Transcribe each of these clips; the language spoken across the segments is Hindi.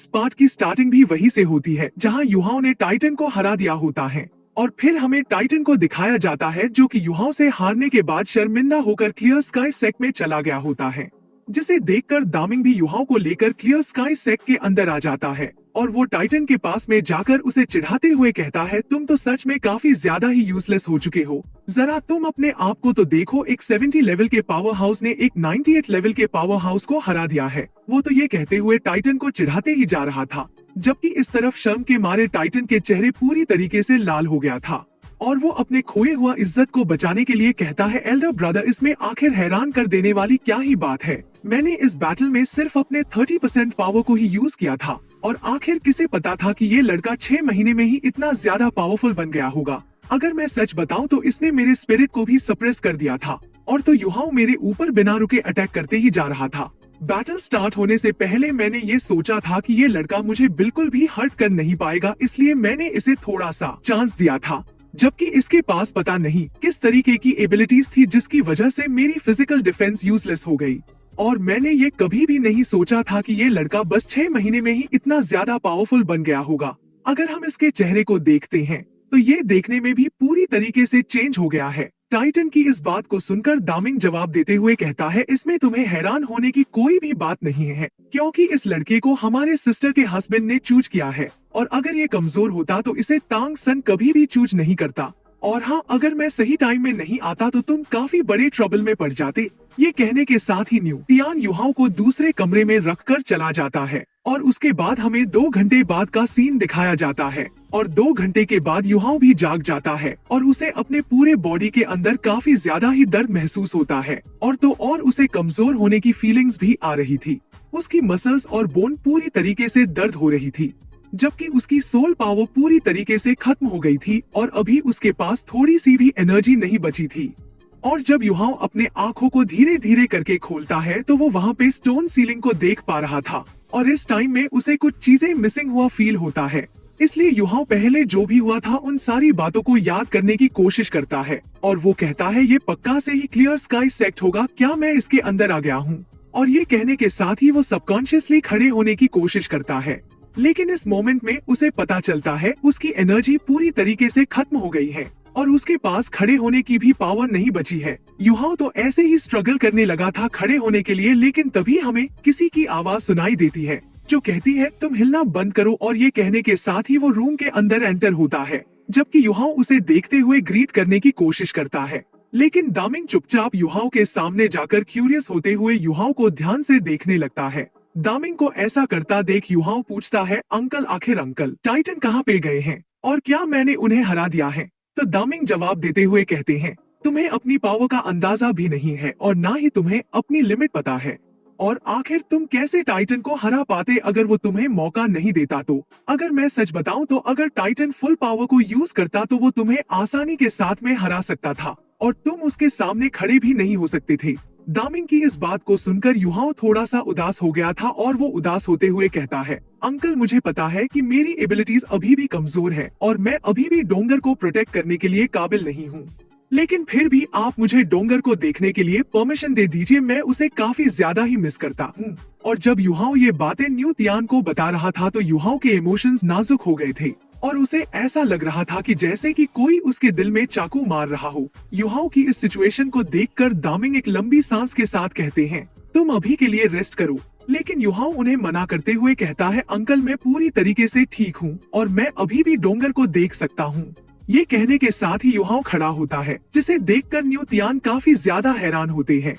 नेक्स्ट पार्ट की स्टार्टिंग भी वहीं से होती है जहां युहाओं ने टाइटन को हरा दिया होता है और फिर हमें टाइटन को दिखाया जाता है जो कि युहाओं से हारने के बाद शर्मिंदा होकर क्लियर स्काई सेक्ट में चला गया होता है, जिसे देखकर दामिंग भी युहाओं को लेकर क्लियर स्काई सेक्ट के अंदर आ जाता है और वो टाइटन के पास में जाकर उसे चिढ़ाते हुए कहता है, तुम तो सच में काफी ज्यादा ही यूजलेस हो चुके हो, जरा तुम अपने आप को तो देखो, एक 70 लेवल के पावर हाउस ने एक 98 लेवल के पावर हाउस को हरा दिया है। वो तो ये कहते हुए टाइटन को चिढ़ाते ही जा रहा था, जबकि इस तरफ शर्म के मारे टाइटन के चेहरे पूरी तरीके से लाल हो गया था और वो अपने खोए हुआ इज्जत को बचाने के लिए कहता है, एल्डर ब्रदर इसमें आखिर हैरान कर देने वाली क्या ही बात है, मैंने इस बैटल में सिर्फ अपने 30% पावर को ही यूज किया था और आखिर किसे पता था कि ये लड़का 6 महीने में ही इतना ज्यादा पावरफुल बन गया होगा। अगर मैं सच बताऊं तो इसने मेरे स्पिरिट को भी सप्रेस कर दिया था और तो युहाओं मेरे ऊपर बिना रुके अटैक करते ही जा रहा था। बैटल स्टार्ट होने से पहले मैंने ये सोचा था कि ये लड़का मुझे बिल्कुल भी हर्ट कर नहीं पाएगा, इसलिए मैंने इसे थोड़ा सा चांस दिया था, जबकि इसके पास पता नहीं किस तरीके की एबिलिटीज थी जिसकी वजह से मेरी फिजिकल डिफेंस यूजलेस हो गई। और मैंने ये कभी भी नहीं सोचा था कि ये लड़का बस 6 महीने में ही इतना ज्यादा पावरफुल बन गया होगा। अगर हम इसके चेहरे को देखते हैं तो ये देखने में भी पूरी तरीके से चेंज हो गया है। टाइटन की इस बात को सुनकर दामिंग जवाब देते हुए कहता है, इसमें तुम्हें हैरान होने की कोई भी बात नहीं है, क्योंकि इस लड़के को हमारे सिस्टर के हस्बैंड ने चूज किया है और अगर ये कमजोर होता तो इसे तांग सन कभी भी चूज नहीं करता। और हाँ, अगर मैं सही टाइम में नहीं आता तो तुम काफी बड़े ट्रबल में पड़ जाते। ये कहने के साथ ही न्यू तियान युहाओं को दूसरे कमरे में रखकर चला जाता है और उसके बाद हमें 2 घंटे बाद का सीन दिखाया जाता है और 2 घंटे के बाद युहाओं भी जाग जाता है और उसे अपने पूरे बॉडी के अंदर काफी ज्यादा ही दर्द महसूस होता है और उसे कमजोर होने की फीलिंग्स भी आ रही थी। उसकी मसल्स और बोन पूरी तरीके से दर्द हो रही थी, जबकि उसकी सोल पावर पूरी तरीके से खत्म हो गई थी और अभी उसके पास थोड़ी सी भी एनर्जी नहीं बची थी। और जब युहाओं अपने आंखों को धीरे धीरे करके खोलता है तो वो वहाँ पे स्टोन सीलिंग को देख पा रहा था और इस टाइम में उसे कुछ चीजें मिसिंग हुआ फील होता है, इसलिए युहाओं पहले जो भी हुआ था उन सारी बातों को याद करने की कोशिश करता है और वो कहता है, ये पक्का से ही क्लियर स्काई सेक्ट होगा, क्या मैं इसके अंदर आ गया हूँ? और ये कहने के साथ ही वो सबकॉन्शियसली खड़े होने की कोशिश करता है, लेकिन इस मोमेंट में उसे पता चलता है उसकी एनर्जी पूरी तरीके से खत्म हो गई है और उसके पास खड़े होने की भी पावर नहीं बची है। युहाओं तो ऐसे ही स्ट्रगल करने लगा था खड़े होने के लिए, लेकिन तभी हमें किसी की आवाज सुनाई देती है जो कहती है, तुम हिलना बंद करो। और ये कहने के साथ ही वो रूम के अंदर एंटर होता है, जबकि युहाओं उसे देखते हुए ग्रीट करने की कोशिश करता है, लेकिन दामिंग चुपचाप युहाओं के सामने जाकर क्यूरियस होते हुए युहाओं को ध्यान से देखने लगता है। दामिंग को ऐसा करता देख युहाओं पूछता है, अंकल आखिर अंकल टाइटन कहाँ पे गए हैं और क्या मैंने उन्हें हरा दिया है? तो दामिंग जवाब देते हुए कहते हैं, तुम्हें अपनी पावर का अंदाजा भी नहीं है और ना ही तुम्हें अपनी लिमिट पता है, और आखिर तुम कैसे टाइटन को हरा पाते अगर वो तुम्हें मौका नहीं देता तो? अगर मैं सच बताऊं तो अगर टाइटन फुल पावर को यूज करता तो वो तुम्हें आसानी के साथ में हरा सकता था और तुम उसके सामने खड़े भी नहीं हो सकते थे। दामिंग की इस बात को सुनकर युहाओं थोड़ा सा उदास हो गया था और वो उदास होते हुए कहता है, अंकल मुझे पता है कि मेरी एबिलिटीज अभी भी कमजोर है और मैं अभी भी डोंगर को प्रोटेक्ट करने के लिए काबिल नहीं हूँ, लेकिन फिर भी आप मुझे डोंगर को देखने के लिए परमिशन दे दीजिए, मैं उसे काफी ज्यादा ही मिस करता हूँ। और जब युहाओं ये बातें न्यू तियान को बता रहा था तो युहाओं के इमोशंस नाजुक हो गए थे और उसे ऐसा लग रहा था कि जैसे कि कोई उसके दिल में चाकू मार रहा हो। युहाओं की इस सिचुएशन को देखकर दामिंग एक लंबी सांस के साथ कहते हैं, तुम अभी के लिए रेस्ट करो, लेकिन युहाओं उन्हें मना करते हुए कहता है, अंकल मैं पूरी तरीके से ठीक हूँ और मैं अभी भी डोंगर को देख सकता हूँ। ये कहने के साथ ही युहाओं खड़ा होता है, जिसे देखकर न्यू तियान काफी ज्यादा हैरान होते हैं,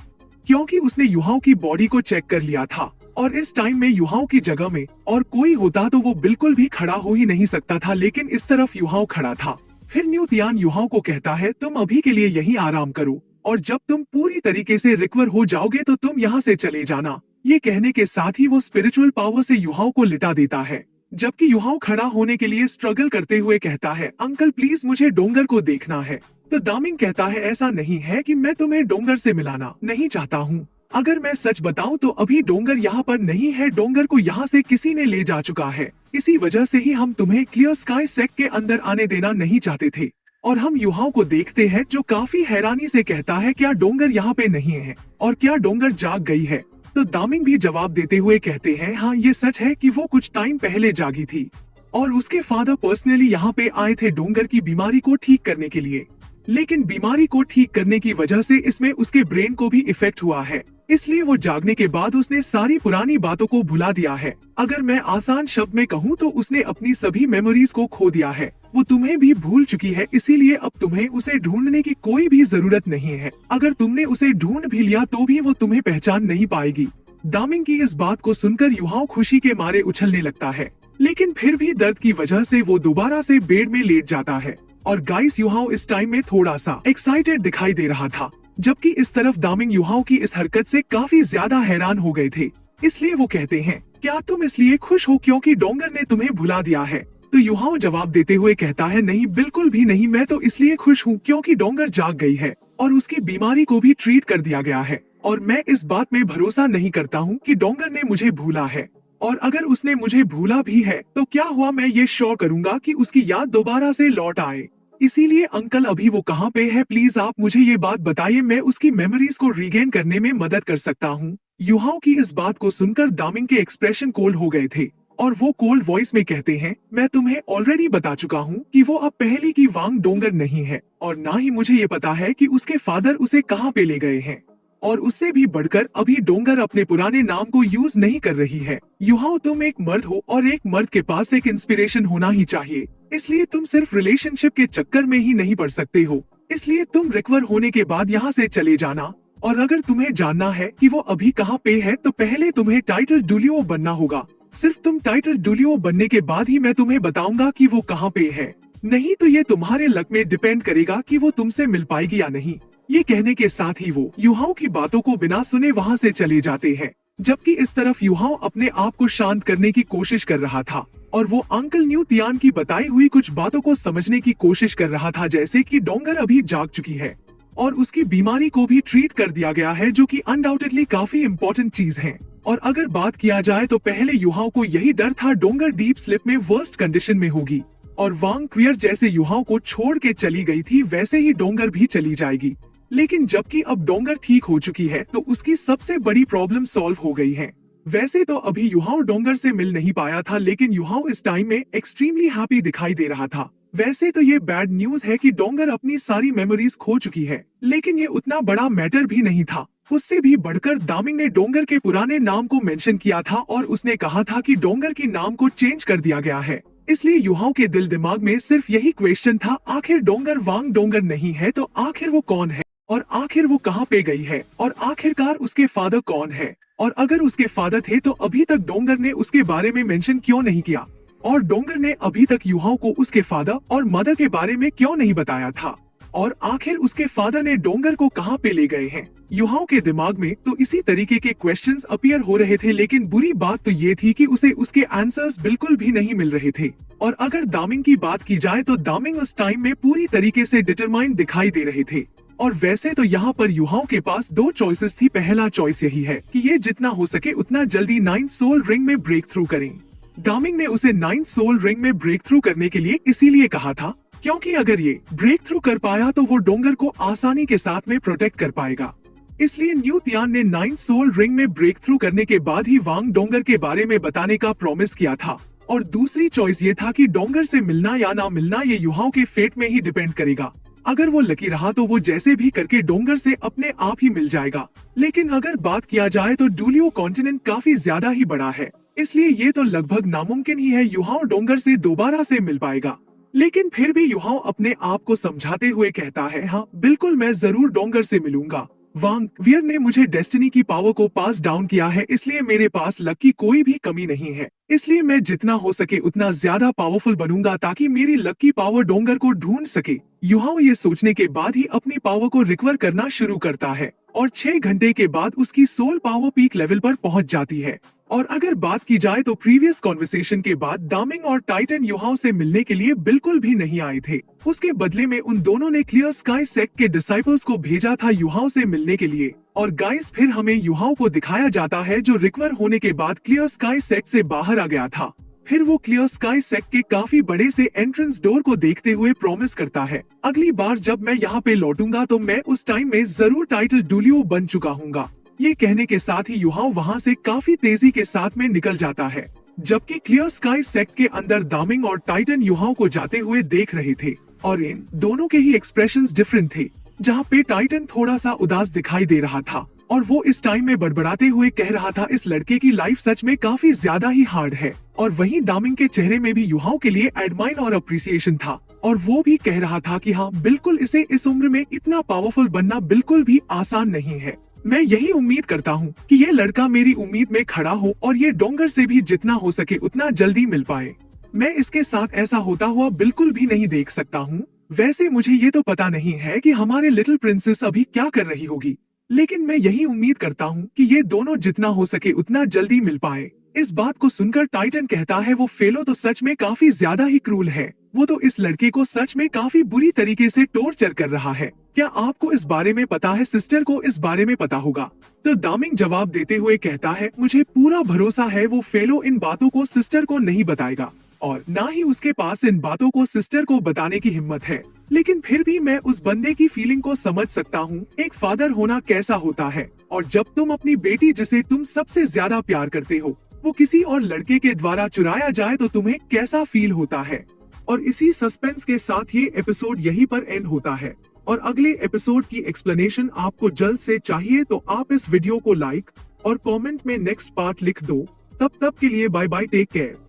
क्योंकि उसने युहाओं की बॉडी को चेक कर लिया था और इस टाइम में युहाओं की जगह में और कोई होता तो वो बिल्कुल भी खड़ा हो ही नहीं सकता था, लेकिन इस तरफ युहाओं खड़ा था। फिर न्यू तियान युहाओं को कहता है, तुम अभी के लिए यहीं आराम करो और जब तुम पूरी तरीके से रिकवर हो जाओगे तो तुम यहाँ से चले जाना। ये कहने के साथ ही वो स्पिरिचुअल पावर से युहाओं को लिटा देता है, जबकि युहाओं खड़ा होने के लिए स्ट्रगल करते हुए कहता है, अंकल प्लीज मुझे डोंगर को देखना है। तो दामिंग कहता है, ऐसा नहीं है कि मैं तुम्हें डोंगर से मिलाना नहीं चाहता हूँ, अगर मैं सच बताऊं तो अभी डोंगर यहाँ पर नहीं है, डोंगर को यहाँ से किसी ने ले जा चुका है, इसी वजह से ही हम तुम्हें क्लियर स्काई सेक्ट के अंदर आने देना नहीं चाहते थे। और हम युहाओं को देखते हैं जो काफी हैरानी से कहता है, क्या डोंगर यहाँ पे नहीं है और क्या डोंगर जाग गई है? तो दामिंग भी जवाब देते हुए कहते हैं हाँ ये सच है कि वो कुछ टाइम पहले जागी थी और उसके फादर पर्सनली यहाँ पे आए थे डोंगर की बीमारी को ठीक करने के लिए। लेकिन बीमारी को ठीक करने की वजह से इसमें उसके ब्रेन को भी इफेक्ट हुआ है, इसलिए वो जागने के बाद उसने सारी पुरानी बातों को भुला दिया है। अगर मैं आसान शब्द में कहूँ तो उसने अपनी सभी मेमोरीज को खो दिया है। वो तुम्हें भी भूल चुकी है, इसीलिए अब तुम्हें उसे ढूंढने की कोई भी जरूरत नहीं है। अगर तुमने उसे ढूंढ भी लिया तो भी वो तुम्हें पहचान नहीं पाएगी। दामिंग की इस बात को सुनकर युहाओ खुशी के मारे उछलने लगता है, लेकिन फिर भी दर्द की वजह से वो दोबारा से बेड में लेट जाता है। और गाइस युहाओ इस टाइम में थोड़ा सा एक्साइटेड दिखाई दे रहा था, जबकि इस तरफ दामिंग युहाओ की इस हरकत से काफी ज्यादा हैरान हो गए थे। इसलिए वो कहते हैं क्या तुम इसलिए खुश हो क्योंकि डोंगर ने तुम्हें भुला दिया है? तो युहाओ जवाब देते हुए कहता है नहीं, बिल्कुल भी नहीं, मैं तो इसलिए खुश हूँ क्योंकि डोंगर जाग गई है और उसकी बीमारी को भी ट्रीट कर दिया गया है। और मैं इस बात में भरोसा नहीं करता हूँ कि डोंगर ने मुझे भूला है, और अगर उसने मुझे भूला भी है तो क्या हुआ, मैं ये श्योर करूंगा कि उसकी याद दोबारा से लौट आए। इसीलिए अंकल अभी वो कहाँ पे है, प्लीज आप मुझे ये बात बताइए, मैं उसकी मेमोरीज को रीगेन करने में मदद कर सकता हूँ। युहाओ की इस बात को सुनकर दामिंग के एक्सप्रेशन कोल्ड हो गए थे और वो कोल्ड वॉइस में कहते हैं मैं तुम्हें ऑलरेडी बता चुका हूँ कि वो अब पहले की वांग डोंगर नहीं है, और ना ही मुझे ये पता है कि उसके फादर उसे कहाँ पे ले गए हैं। और उससे भी बढ़कर अभी डोंगर अपने पुराने नाम को यूज नहीं कर रही है। युहाओ तुम एक मर्द हो और एक मर्द के पास एक इंस्पिरेशन होना ही चाहिए, इसलिए तुम सिर्फ रिलेशनशिप के चक्कर में ही नहीं पड़ सकते हो। इसलिए तुम रिकवर होने के बाद यहाँ से चले जाना, और अगर तुम्हें जानना है कि वो अभी कहाँ पे है तो पहले तुम्हें टाइटल डुलियो बनना होगा। सिर्फ तुम टाइटल डुलियो बनने के बाद ही मैं तुम्हें बताऊंगा कि वो कहाँ पे है, नहीं तो ये तुम्हारे लक में डिपेंड करेगा कि वो तुमसे मिल पाएगी या नहीं। ये कहने के साथ ही वो युहाओ की बातों को बिना सुने वहाँ से चले जाते हैं, जबकि इस तरफ युहाओ अपने आप को शांत करने की कोशिश कर रहा था और वो अंकल न्यू तियान की बताई हुई कुछ बातों को समझने की कोशिश कर रहा था, जैसे कि डोंगर अभी जाग चुकी है और उसकी बीमारी को भी ट्रीट कर दिया गया है, जो कि अनडाउटेडली काफी इम्पोर्टेंट चीज है। और अगर बात किया जाए तो पहले युहाओ को यही डर था डोंगर डीप स्लिप में वर्स्ट कंडीशन में होगी और वांग क्वियर जैसे युहाओ को छोड़ के चली गई थी वैसे ही डोंगर भी चली जाएगी। लेकिन जबकि अब डोंगर ठीक हो चुकी है तो उसकी सबसे बड़ी प्रॉब्लम सॉल्व हो गई है। वैसे तो अभी युहाओ डोंगर से मिल नहीं पाया था, लेकिन युहाओ इस टाइम में एक्सट्रीमली हैप्पी दिखाई दे रहा था। वैसे तो ये बैड न्यूज है कि डोंगर अपनी सारी मेमोरीज खो चुकी है, लेकिन ये उतना बड़ा मैटर भी नहीं था। उससे भी बढ़कर दामिंग ने डोंगर के पुराने नाम को मेंशन किया था और उसने कहा था कि डोंगर की नाम को चेंज कर दिया गया है। इसलिए युहाओ के दिल दिमाग में सिर्फ यही क्वेश्चन था, आखिर डोंगर वांग डोंगर नहीं है तो आखिर वो कौन है, और आखिर वो कहाँ पे गई है, और आखिरकार उसके फादर कौन है, और अगर उसके फादर थे तो अभी तक डोंगर ने उसके बारे में मेंशन क्यों नहीं किया, और डोंगर ने अभी तक युहाओ को उसके फादर और मदर के बारे में क्यों नहीं बताया था, और आखिर उसके फादर ने डोंगर को कहाँ पे ले गए हैं। युहाओ के दिमाग में तो इसी तरीके के क्वेश्चंस अपीयर हो रहे थे, लेकिन बुरी बात तो ये थी कि उसे उसके आंसर्स बिल्कुल भी नहीं मिल रहे थे। और अगर दामिंग की बात की जाए तो दामिंग उस टाइम में पूरी तरीके से डिटरमाइंड दिखाई दे रहे थे। और वैसे तो यहाँ पर युहाओ के पास दो चॉइसेस थी। पहला चॉइस यही है कि ये जितना हो सके उतना जल्दी 9th सोल रिंग में ब्रेक थ्रू करें। दामिंग ने उसे 9th सोल रिंग में ब्रेक थ्रू करने के लिए इसीलिए कहा था क्योंकि अगर ये ब्रेक थ्रू कर पाया तो वो डोंगर को आसानी के साथ में प्रोटेक्ट कर पाएगा। इसलिए न्यू तियान ने 9th सोल रिंग में ब्रेक थ्रू करने के बाद ही वांग डोंगर के बारे में बताने का प्रॉमिस किया था। और दूसरी चॉइस ये था कि डोंगर से मिलना या ना मिलना ये युहाओ के फेट में ही डिपेंड करेगा। अगर वो लकी रहा तो वो जैसे भी करके डोंगर से अपने आप ही मिल जाएगा। लेकिन अगर बात किया जाए तो डुलियो कॉन्टिनेंट काफी ज्यादा ही बड़ा है, इसलिए ये तो लगभग नामुमकिन ही है युहाओ डोंगर से दोबारा से मिल पाएगा। लेकिन फिर भी युहाओ अपने आप को समझाते हुए कहता है हाँ बिल्कुल मैं जरूर डोंगर से मिलूंगा। वांग वियर ने मुझे डेस्टिनी की पावर को पास डाउन किया है, इसलिए मेरे पास लक की कोई भी कमी नहीं है। इसलिए मैं जितना हो सके उतना ज्यादा पावरफुल बनूंगा ताकि मेरी लक की पावर डोंगर को ढूंढ सके। युहाओ ये सोचने के बाद ही अपनी पावर को रिकवर करना शुरू करता है और 6 घंटे के बाद उसकी सोल पावर पीक लेवल पर पहुंच जाती है। और अगर बात की जाए तो प्रीवियस कॉन्वर्सेशन के बाद दामिंग और टाइटन युहाओ से मिलने के लिए बिल्कुल भी नहीं आए थे। उसके बदले में उन दोनों ने क्लियर स्काई सेक्ट के डिसाइपल्स को भेजा था युहाओ से मिलने के लिए। और गाइस फिर हमें युहाओ को दिखाया जाता है जो रिकवर होने के बाद क्लियर स्काई सेक्ट से बाहर आ गया था। फिर वो क्लियर स्काई सेक्ट के काफी बड़े से एंट्रेंस डोर को देखते हुए प्रॉमिस करता है अगली बार जब मैं यहाँ पे लौटूंगा तो मैं उस टाइम में जरूर टाइटल डुलियो बन चुका हूँगा। ये कहने के साथ ही युहाओ वहाँ से काफी तेजी के साथ में निकल जाता है, जबकि क्लियर स्काई सेक्ट के अंदर दामिंग और टाइटन युहाओ को जाते हुए देख रहे थे और इन दोनों के ही एक्सप्रेशंस डिफरेंट थे। जहाँ पे टाइटन थोड़ा सा उदास दिखाई दे रहा था और वो इस टाइम में बड़बड़ाते हुए कह रहा था इस लड़के की लाइफ सच में काफी ज्यादा ही हार्ड है, और वहीं दामिंग के चेहरे में भी युहाओ के लिए एडमाइन और अप्रिसिएशन था और वो भी कह रहा था कि हाँ बिल्कुल, इसे इस उम्र में इतना पावरफुल बनना बिल्कुल भी आसान नहीं है। मैं यही उम्मीद करता हूँ कि ये लड़का मेरी उम्मीद में खड़ा हो और ये डोंगर से भी जितना हो सके उतना जल्दी मिल पाए। मैं इसके साथ ऐसा होता हुआ बिल्कुल भी नहीं देख सकता हूँ। वैसे मुझे ये तो पता नहीं है कि हमारे लिटिल प्रिंसेस अभी क्या कर रही होगी, लेकिन मैं यही उम्मीद करता हूँ कि ये दोनों जितना हो सके उतना जल्दी मिल पाए। इस बात को सुनकर टाइटन कहता है वो फेलो तो सच में काफी ज्यादा ही क्रूल है, वो तो इस लड़के को सच में काफी बुरी तरीके से टॉर्चर कर रहा है। क्या आपको इस बारे में पता है? सिस्टर को इस बारे में पता होगा। तो दामिंग जवाब देते हुए कहता है मुझे पूरा भरोसा है वो फेलो इन बातों को सिस्टर को नहीं बताएगा और ना ही उसके पास इन बातों को सिस्टर को बताने की हिम्मत है, लेकिन फिर भी मैं उस बंदे की फीलिंग को समझ सकता हूँ। एक फादर होना कैसा होता है, और जब तुम अपनी बेटी जिसे तुम सबसे ज्यादा प्यार करते हो वो किसी और लड़के के द्वारा चुराया जाए तो तुम्हें कैसा फील होता है। और इसी सस्पेंस के साथ ये एपिसोड यहीं पर एंड होता है और अगले एपिसोड की एक्सप्लेनेशन आपको जल्द से चाहिए तो आप इस वीडियो को लाइक और कमेंट में नेक्स्ट पार्ट लिख दो। तब तक के लिए बाय बाय, टेक केयर।